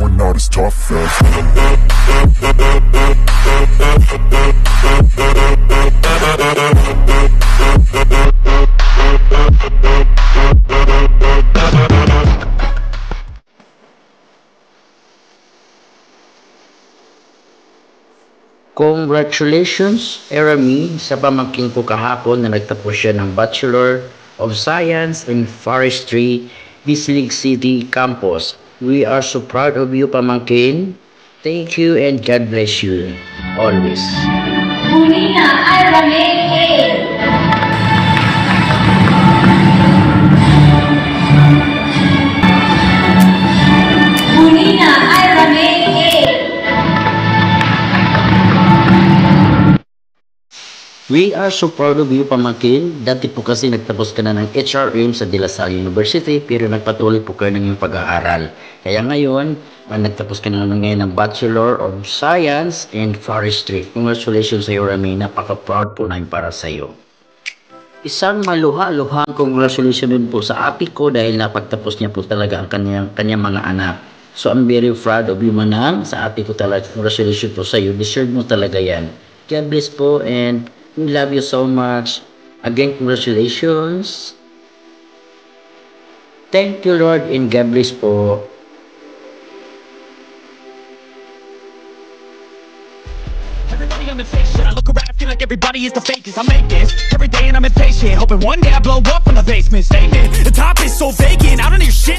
we're not as tough as Congratulations, Erami, sa pamangkin ko kahapon na nagtapos siya ng Bachelor of Science in Forestry, Bislig City Campus. We are so proud of you, pamangkin. Thank you and God bless you always. Bunina Erami A. Bunina Erami A. We are so proud of you, pamangkin. Dati po kasi nagtapos ka na ng HRM sa De La Salle University pero nagpatuloy po kayo ng iyong pag-aaral. Kaya ngayon, nagtapos ka na ngayon ng Bachelor of Science in Forestry. Congratulations sa iyo, Rami. Napaka-proud po namin para sa iyo. Isang maluha-luhang congratulations din po sa ate ko dahil napagtapos niya po talaga ang kanyang mga anak. So I'm very proud of you, manang. Sa ate ko talaga, congratulations po sa iyo. Deserve mo talaga yan. God bless po and we love you so much. Again, congratulations. Thank you, Lord, and God bless po. Everybody, I'm impatient. I look around, I feel like everybody is the fakest. I make this every day and I'm impatient, hoping one day I blow up from the basement. Statement, the top is so vacant, I don't hear shit.